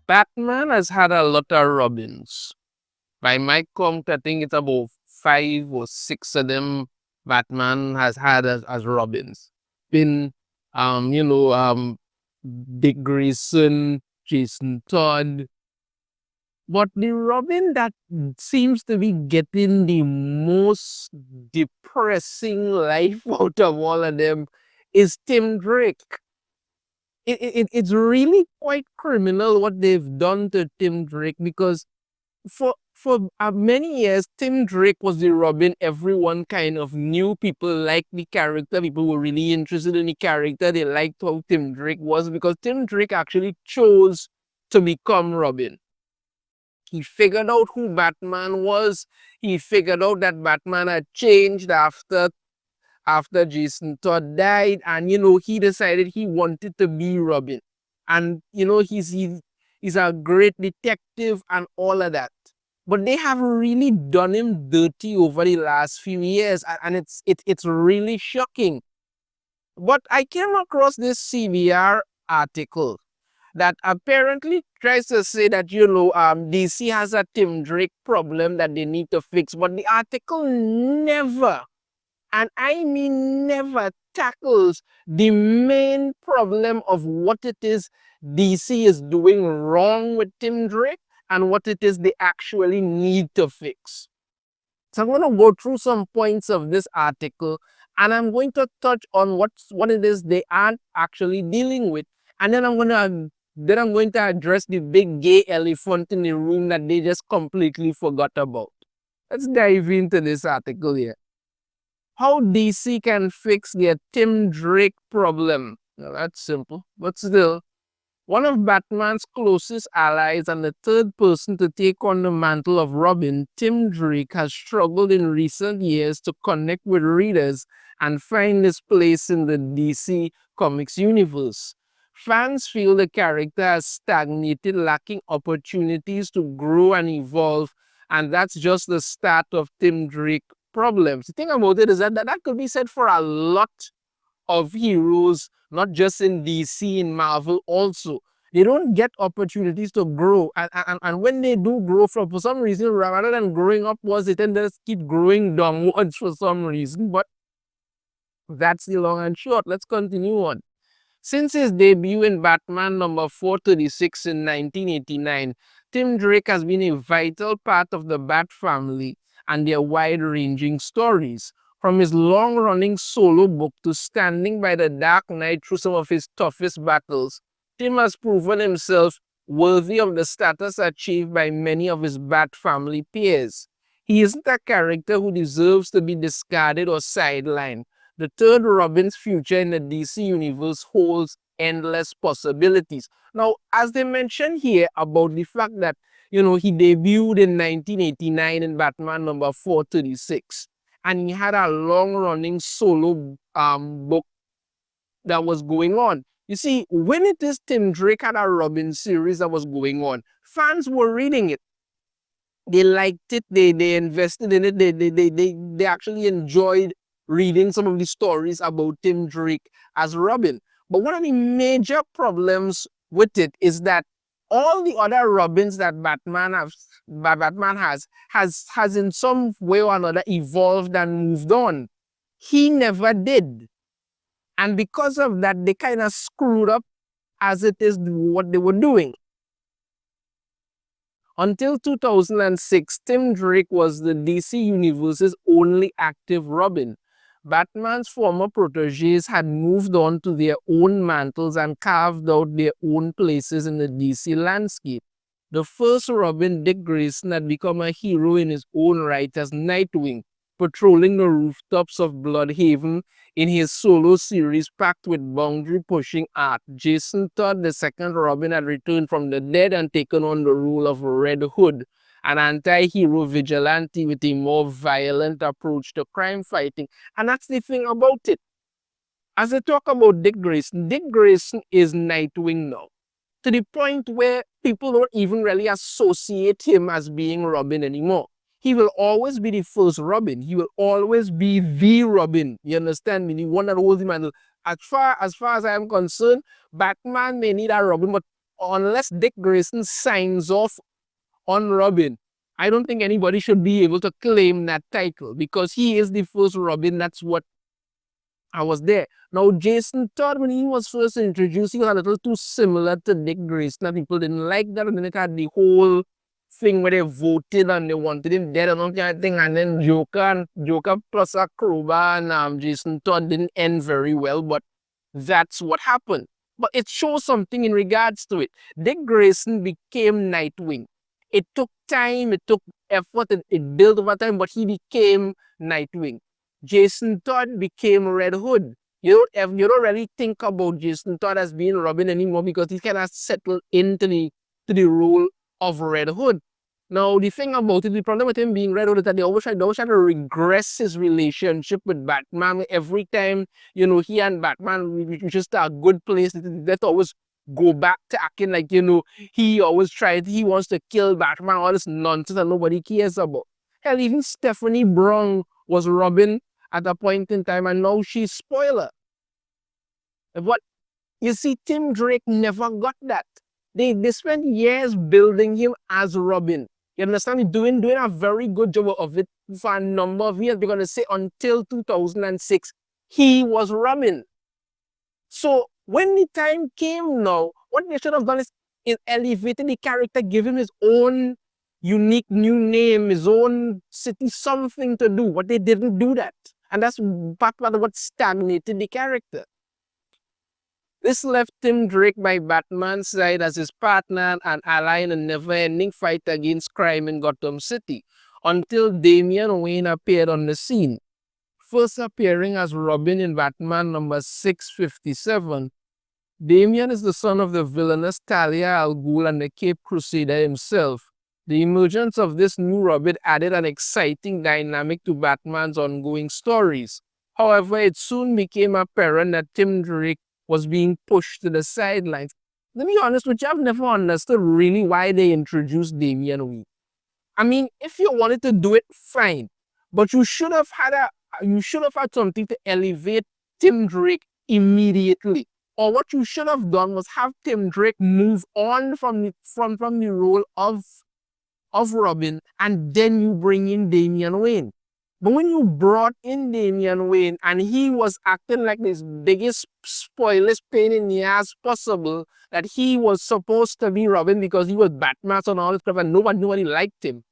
Batman has had a lot of Robins. By my count, I think it's about 5 or 6 of them Batman has had as Robins. Been, Dick Grayson, Jason Todd. But the Robin that seems to be getting the most depressing life out of all of them is Tim Drake. It's really quite criminal what they've done to Tim Drake, because for many years, Tim Drake was the Robin everyone kind of knew. People liked the character. People were really interested in the character. They liked how Tim Drake was, because Tim Drake actually chose to become Robin. He figured out who Batman was. He figured out that Batman had changed after Jason Todd died, and he decided he wanted to be Robin. And he's a great detective and all of that. But they have really done him dirty over the last few years, and it's really shocking. But I came across this CBR article that apparently tries to say that DC has a Tim Drake problem that they need to fix, but the article never, and I mean never, tackles the main problem of what it is DC is doing wrong with Tim Drake and what it is they actually need to fix. So I'm going to go through some points of this article, and I'm going to touch on what it is they aren't actually dealing with, and then I'm going to address the big gay elephant in the room that they just completely forgot about. Let's dive into this article here. How DC can fix their Tim Drake problem. Now, that's simple, but still, one of Batman's closest allies and the third person to take on the mantle of Robin, Tim Drake, has struggled in recent years to connect with readers and find his place in the DC Comics universe. Fans feel the character has stagnated, lacking opportunities to grow and evolve, and that's just the start of Tim Drake problems. The thing about it is that could be said for a lot of heroes, not just in DC, in Marvel also. They don't get opportunities to grow. And when they do grow, for some reason, rather than growing upwards, they tend to keep growing downwards for some reason. But that's the long and short. Let's continue on. Since his debut in Batman number 436 in 1989, Tim Drake has been a vital part of the Batfamily and their wide-ranging stories. From his long-running solo book to standing by the Dark Knight through some of his toughest battles, Tim has proven himself worthy of the status achieved by many of his Batfamily peers. He isn't a character who deserves to be discarded or sidelined. The third Robin's future in the DC universe holds endless possibilities. Now, as they mentioned here about the fact that, he debuted in 1989 in Batman number 436. And he had a long-running solo book that was going on. You see, when it is Tim Drake had a Robin series that was going on, fans were reading it. They liked it. They invested in it. They actually enjoyed reading some of the stories about Tim Drake as Robin. But one of the major problems with it is that all the other Robins that Batman has in some way or another evolved and moved on. He never did. And because of that, they kind of screwed up as it is what they were doing. Until 2006, Tim Drake was the DC Universe's only active Robin. Batman's former proteges had moved on to their own mantles and carved out their own places in the DC landscape. The first Robin, Dick Grayson, had become a hero in his own right as Nightwing, patrolling the rooftops of Bloodhaven in his solo series packed with boundary-pushing art. Jason Todd, the second Robin, had returned from the dead and taken on the role of Red Hood, an anti-hero vigilante with a more violent approach to crime fighting. And that's the thing about it. As I talk about Dick Grayson is Nightwing now, to the point where people don't even really associate him as being Robin anymore. He will always be the first Robin. He will always be the Robin. You understand me? The one that holds him. And as far as I am concerned, Batman may need a Robin, but unless Dick Grayson signs off on Robin, I don't think anybody should be able to claim that title because he is the first Robin. That's what I was there. Now, Jason Todd, when he was first introduced, he was a little too similar to Dick Grayson. And people didn't like that. And then it had the whole thing where they voted and they wanted him dead and all kind of thing. And then Joker plus a crowbar and Jason Todd didn't end very well. But that's what happened. But it shows something in regards to it. Dick Grayson became Nightwing. It took time, it took effort, it built over time, but he became Nightwing. Jason Todd became Red Hood. You don't really think about Jason Todd as being Robin anymore because he kind of settled into the role of Red Hood. Now, the thing about it, the problem with him being Red Hood is that they always try to regress his relationship with Batman. Every time, he and Batman we just a good place, they always go back to acting like, he wants to kill Batman, all this nonsense that nobody cares about. Hell, even Stephanie Brown was Robin at a point in time, and now she's spoiler. But you see, Tim Drake never got that. They spent years building him as Robin. You understand? Doing a very good job of it for a number of years. We're going to say until 2006, he was Robin. So when the time came now, what they should have done is elevated the character, give him his own unique new name, his own city, something to do. But they didn't do that. And that's part of what stagnated the character. This left Tim Drake by Batman's side as his partner and ally in a never-ending fight against crime in Gotham City, until Damian Wayne appeared on the scene. First appearing as Robin in Batman number 657, Damian is the son of the villainous Talia al Ghul and the Cape Crusader himself. The emergence of this new Robin added an exciting dynamic to Batman's ongoing stories. However, it soon became apparent that Tim Drake was being pushed to the sidelines. To be honest with you, I've never understood really why they introduced Damian Wayne. I mean, if you wanted to do it, fine. But you should have had something to elevate Tim Drake immediately. Or what you should have done was have Tim Drake move on from the role of Robin, and then you bring in Damian Wayne. But when you brought in Damian Wayne and he was acting like this biggest spoilers pain in the ass possible, that he was supposed to be Robin because he was Batman and all this stuff and nobody liked him,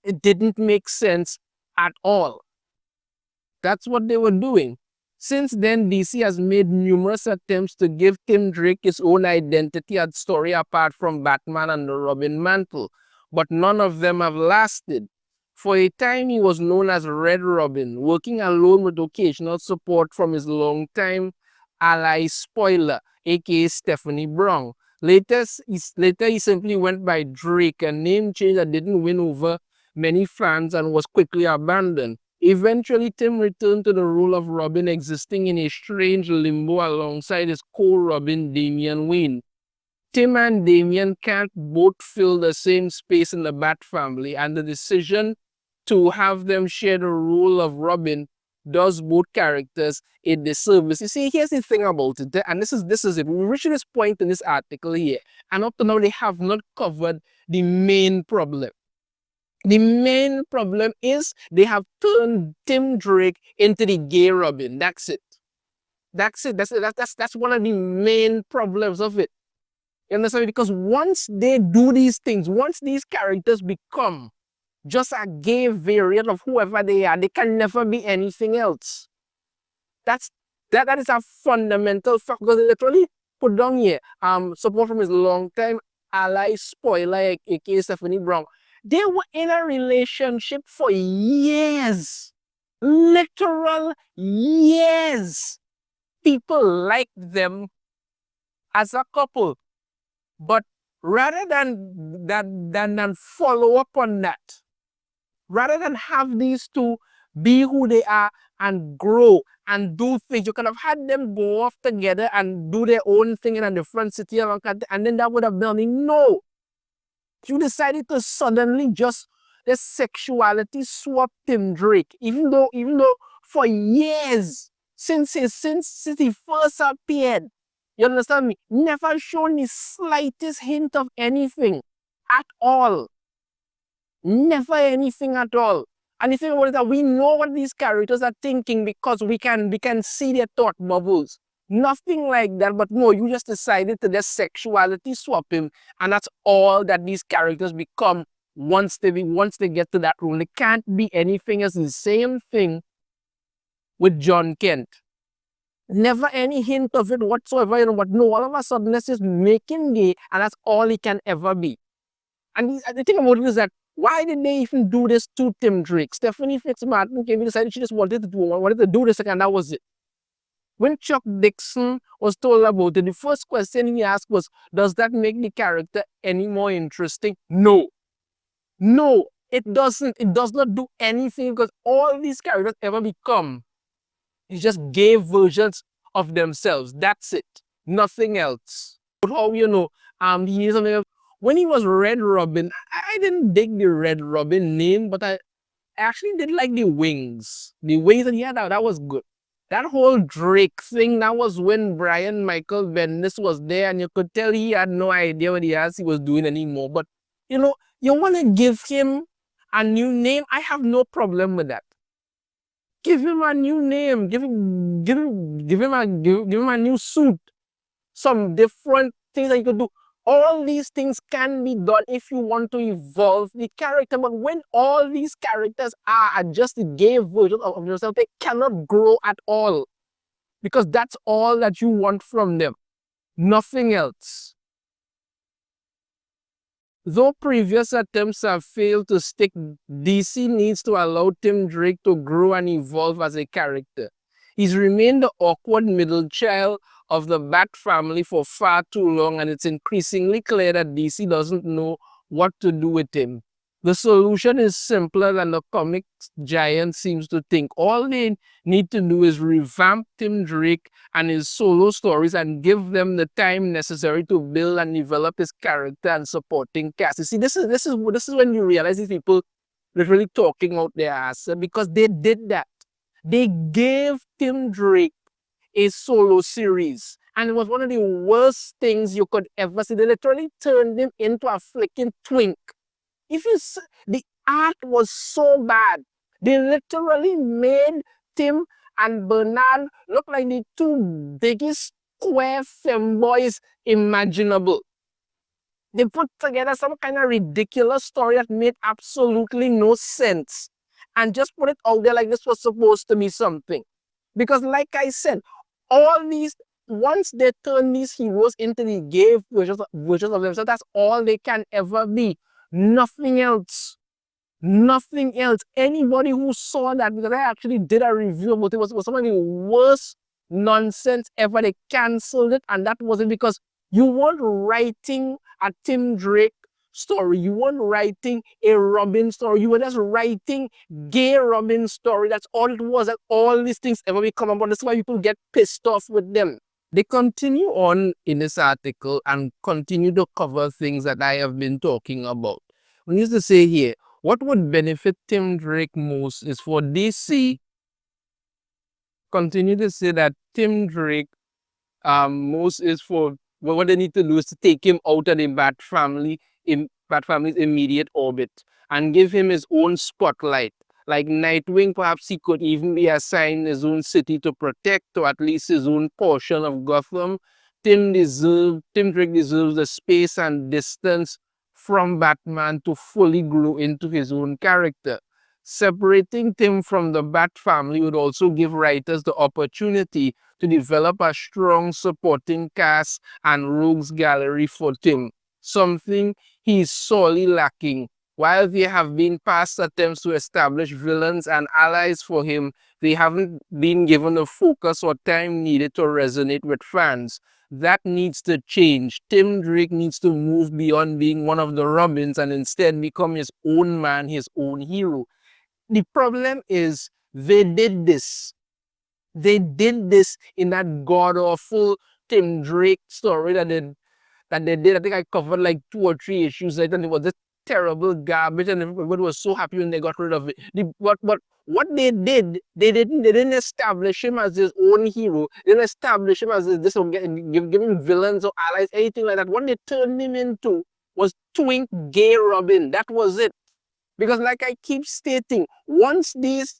it didn't make sense at all. That's what they were doing. Since then, DC has made numerous attempts to give Tim Drake his own identity and story apart from Batman and the Robin mantle, but none of them have lasted. For a time, he was known as Red Robin, working alone with occasional support from his longtime ally Spoiler, aka Stephanie Brown. Later, he simply went by Drake, a name change that didn't win over many fans and was quickly abandoned. Eventually, Tim returned to the role of Robin, existing in a strange limbo alongside his co-Robin Damian Wayne. Tim and Damian can't both fill the same space in the Batfamily, and the decision to have them share the role of Robin does both characters a disservice. You see, here's the thing about it, and this is it. We reach this point in this article here, and up to now they have not covered the main problem. The main problem is they have turned Tim Drake into the gay Robin. That's it. That's it. That's one of the main problems of it. You understand? Because once they do these things, once these characters become just a gay variant of whoever they are, they can never be anything else. That is a fundamental fact, because they literally put down here support from his longtime ally Spoiler, aka Stephanie Brown. They were in a relationship for years. Literal years. People liked them as a couple. But rather than follow up on that, rather than have these two be who they are and grow and do things, you could have had them go off together and do their own thing in a different city, and then that would have done. No. You decided to suddenly just the sexuality swap Tim Drake, even though for years since he first appeared, You understand me? Never shown the slightest hint of anything at all. Never anything at all. And the thing about it is that we know what these characters are thinking because we can see their thought bubbles. Nothing like that, but no, you just decided to just sexuality swap him, and that's all that these characters become once they get to that room. They can't be anything else. The same thing with John Kent. Never any hint of it whatsoever, but no, all of a sudden, let's just make him gay, and that's all he can ever be. And the thing about it is that why did they even do this to Tim Drake? Stephanie Fitzmartin came and decided she just wanted to do this, and that was it. When Chuck Dixon was told about it, the first question he asked was, does that make the character any more interesting? No. No, it doesn't. It does not do anything because all these characters ever become is just gay versions of themselves. That's it. Nothing else. But how he is when he was Red Robin, I didn't dig the Red Robin name, but I actually did like the wings. The wings that he had, that was good. That whole Drake thing, that was when Brian Michael Bendis was there, and you could tell he had no idea what he was doing anymore. But you want to give him a new name? I have no problem with that. Give him a new name. Give him a new suit. Some different things that you could do. All these things can be done if you want to evolve the character. But when all these characters are just the gay version of themselves, they cannot grow at all. Because that's all that you want from them. Nothing else. Though previous attempts have failed to stick, DC needs to allow Tim Drake to grow and evolve as a character. He's remained the awkward middle child of the Batfamily for far too long, and it's increasingly clear that DC doesn't know what to do with him. The solution is simpler than the comics giant seems to think. All they need to do is revamp Tim Drake and his solo stories and give them the time necessary to build and develop his character and supporting cast. You see, this is when you realize these people literally talking out their ass because they did that. They gave Tim Drake a solo series, and it was one of the worst things you could ever see. They literally turned him into a flicking twink. The art was so bad. They literally made Tim and Bernard look like the two biggest square femboys imaginable. They put together some kind of ridiculous story that made absolutely no sense and just put it out there like this was supposed to be something. Because like I said, once they turn these heroes into the gay versions of themselves, that's all they can ever be. Nothing else. Nothing else. Anybody who saw that, because I actually did a review about it, was some of the worst nonsense ever. They cancelled it, and that wasn't because you weren't writing a Tim Drake story. You weren't writing a Robin story. You were just writing gay Robin story. That's all it was. That all these things ever become about. That's why people get pissed off with them. They continue on in this article and continue to cover things that I have been talking about. We used to say here, what would benefit Tim Drake most is for DC continue to say that Tim Drake most is for what they need to do is to take him out of the Batfamily's immediate orbit and give him his own spotlight. Like Nightwing, perhaps he could even be assigned his own city to protect, or at least his own portion of Gotham. Tim Drake deserves the space and distance from Batman to fully grow into his own character. Separating Tim from the Batfamily would also give writers the opportunity to develop a strong supporting cast and rogues gallery for Tim, something he is sorely lacking. While there have been past attempts to establish villains and allies for him, they haven't been given the focus or time needed to resonate with fans. That needs to change. Tim Drake needs to move beyond being one of the Robins and instead become his own man, his own hero. The problem is they did this. They did this in that god-awful Tim Drake story that they did. I think I covered like 2 or 3 issues later, and it was just terrible garbage, and everybody was so happy when they got rid of it. What What they did, they didn't establish him as his own hero. They didn't establish him as this or give him villains or allies, anything like that. What they turned him into was twink gay Robin. That was it. Because like I keep stating, once these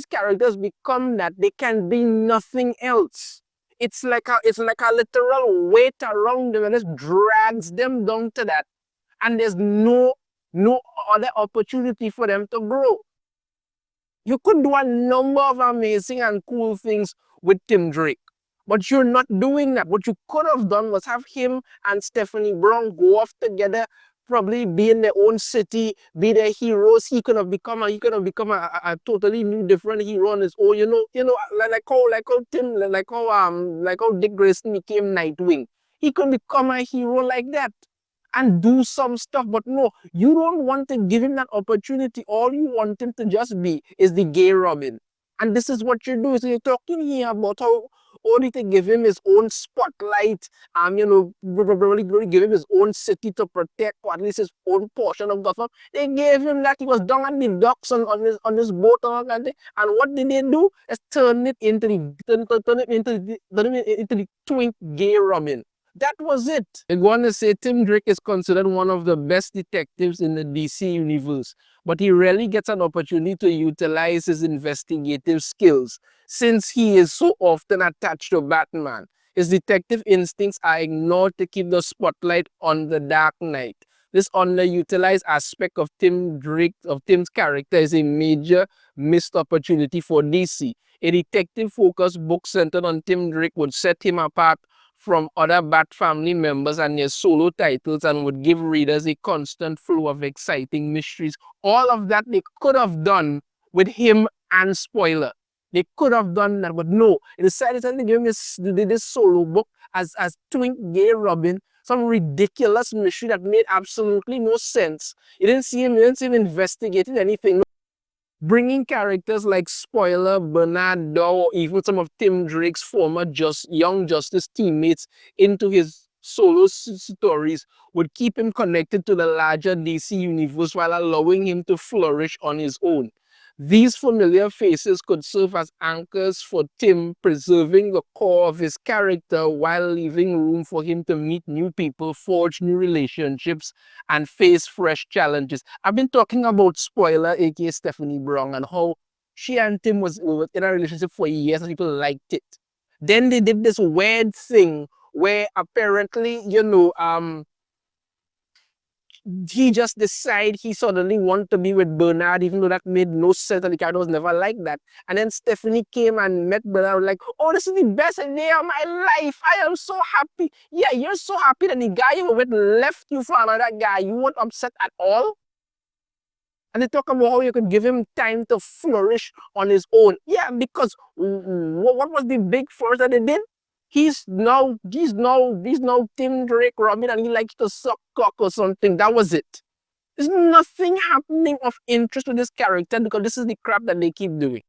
characters become that, they can be nothing else. It's like a literal weight around them and it drags them down to that. And there's no other opportunity for them to grow. You could do a number of amazing and cool things with Tim Drake, but you're not doing that. What you could have done was have him and Stephanie Brown go off together, probably be in their own city, be their heroes. He could have become a totally new, different hero on his own. Like how Dick Grayson became Nightwing. He could become a hero like that and do some stuff. But no, you don't want to give him that opportunity. All you want him to just be is the gay Robin. And this is what you do. So you're talking here about how only to give him his own spotlight, really give him his own city to protect, or at least his own portion of Gotham. They gave him that. He was down at the docks on his boat and what did they do? Is turn it into the twink gay Robin. That was it. They're going to say Tim Drake is considered one of the best detectives in the DC universe, but he rarely gets an opportunity to utilize his investigative skills since he is so often attached to Batman. His detective instincts are ignored to keep the spotlight on the Dark Knight. This underutilized aspect of Tim's character is a major missed opportunity for DC. A detective-focused book centered on Tim Drake would set him apart from other Batfamily members and their solo titles and would give readers a constant flow of exciting mysteries. All of that they could have done with him and Spoiler. They could have done that, but no. They decided to give him this solo book as Twink Gay Robin, some ridiculous mystery that made absolutely no sense. You didn't see him investigating anything. Bringing characters like Spoiler, Bernard Dow, or even some of Tim Drake's former Young Justice teammates into his solo stories would keep him connected to the larger DC universe while allowing him to flourish on his own. These familiar faces could serve as anchors for Tim, preserving the core of his character while leaving room for him to meet new people, forge new relationships, and face fresh challenges. I've been talking about Spoiler, aka Stephanie Brown, and how she and Tim was in a relationship for years and people liked it. Then they did this weird thing where apparently, he just decided he suddenly wanted to be with Bernard, even though that made no sense and the character was never like that. And then Stephanie came and met Bernard, like, oh, this is the best day of my life. I am so happy. Yeah, you're so happy that the guy you were with left you for another guy. You weren't upset at all. And they talk about how you could give him time to flourish on his own. Yeah, because what was the big force that they did? He's now Tim Drake Robin and he likes to suck cock or something. That was it. There's nothing happening of interest with this character because this is the crap that they keep doing.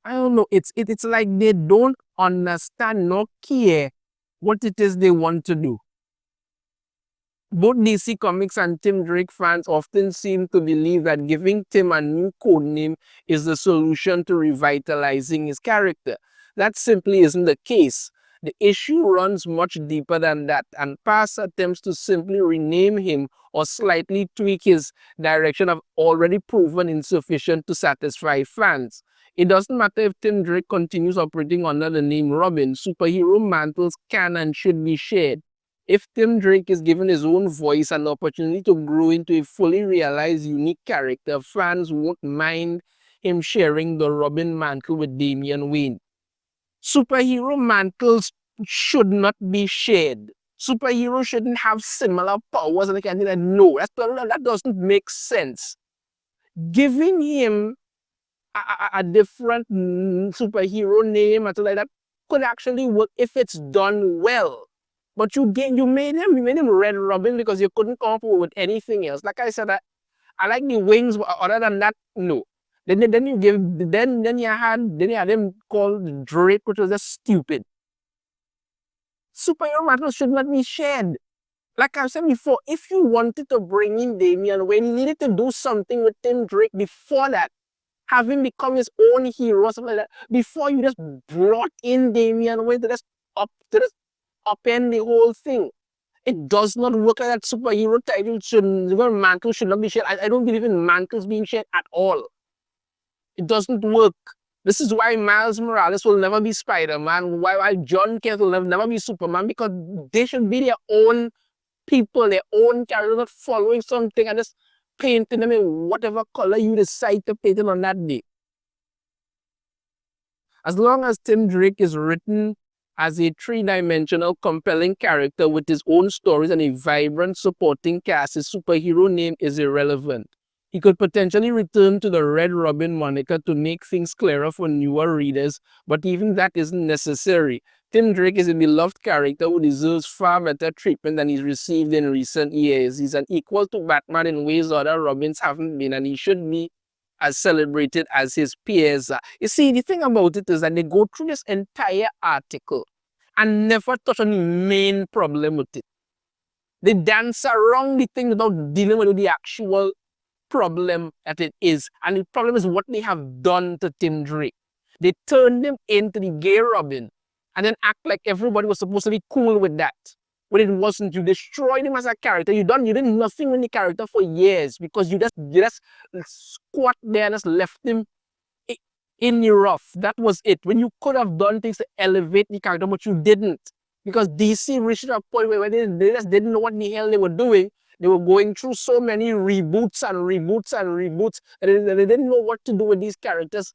I don't know. It's like they don't understand nor care what it is they want to do. Both DC Comics and Tim Drake fans often seem to believe that giving Tim a new codename is the solution to revitalizing his character. That simply isn't the case. The issue runs much deeper than that, and past attempts to simply rename him or slightly tweak his direction have already proven insufficient to satisfy fans. It doesn't matter if Tim Drake continues operating under the name Robin, superhero mantles can and should be shared. If Tim Drake is given his own voice and the opportunity to grow into a fully realized, unique character, fans won't mind him sharing the Robin mantle with Damian Wayne. Superhero mantles should not be shared. Superheroes shouldn't have similar powers and kind of like, no, that doesn't make sense. Giving him a different superhero name or something like that could actually work if it's done well. But you made him Red Robin because you couldn't come up with anything else. Like I said, I like the wings, but other than that, no. Then you had him called Drake, which was just stupid. Superhero mantles should not be shared. Like I said before, if you wanted to bring in Damian Wayne, you needed to do something with Tim Drake before that. Have him become his own hero or something like that. Before you just brought in Damian Wayne to just upend the whole thing. It does not work like that. Superhero title shouldn't, mantle should not be shared. I don't believe in mantles being shared at all. It doesn't work. This is why Miles Morales will never be Spider-Man, why John Kent will never be Superman, because they should be their own people, their own character, not following something and just painting them in whatever color you decide to paint it on that day. As long as Tim Drake is written as a three-dimensional, compelling character with his own stories and a vibrant supporting cast, his superhero name is irrelevant. He could potentially return to the Red Robin moniker to make things clearer for newer readers, but even that isn't necessary. Tim Drake is a beloved character who deserves far better treatment than he's received in recent years. He's an equal to Batman in ways other Robins haven't been, and he should be as celebrated as his peers. You see, the thing about it is that they go through this entire article and never touch on the main problem with it. They dance around the thing without dealing with the actual problem that it is. And the problem is what they have done to Tim Drake. They turned him into the gay Robin and then act like everybody was supposed to be cool with that. When it wasn't, you destroyed him as a character. You did nothing with the character for years because you just squat there and just left him in the rough. That was it. When you could have done things to elevate the character, but you didn't. Because DC reached a point where they just didn't know what the hell they were doing. They were going through so many reboots and reboots and reboots, and they didn't know what to do with these characters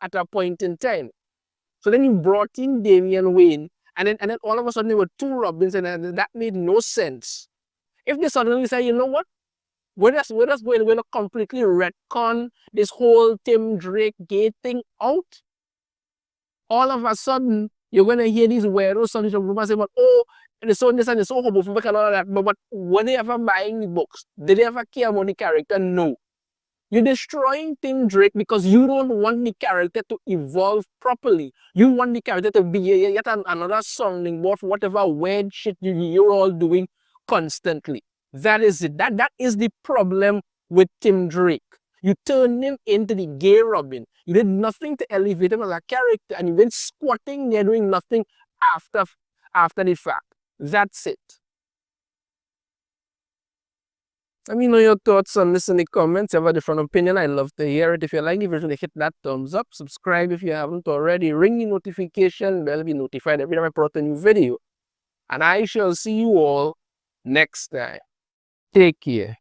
at a point in time. So then you brought in Damian Wayne, and then all of a sudden there were two Robins, and that made no sense. If they suddenly say, you know what, we're going to completely retcon this whole Tim Drake gay thing out, all of a sudden you're going to hear these weirdos on the rumors about, oh, it's so this and it's so homophobic and all of that. But were they ever buying the books? Did they ever care about the character? No. You're destroying Tim Drake because you don't want the character to evolve properly. You want the character to be yet another sounding board for whatever weird shit you're all doing constantly. That is it. That is the problem with Tim Drake. You turned him into the gay Robin. You did nothing to elevate him as a character, and you've been squatting there doing nothing after the fact. That's it. Let me know your thoughts on this in the comments. If you have a different opinion, I'd love to hear it. If you like the video, hit that thumbs up. Subscribe if you haven't already. Ring the notification bell to be notified every time I put a new video. And I shall see you all next time. Take care.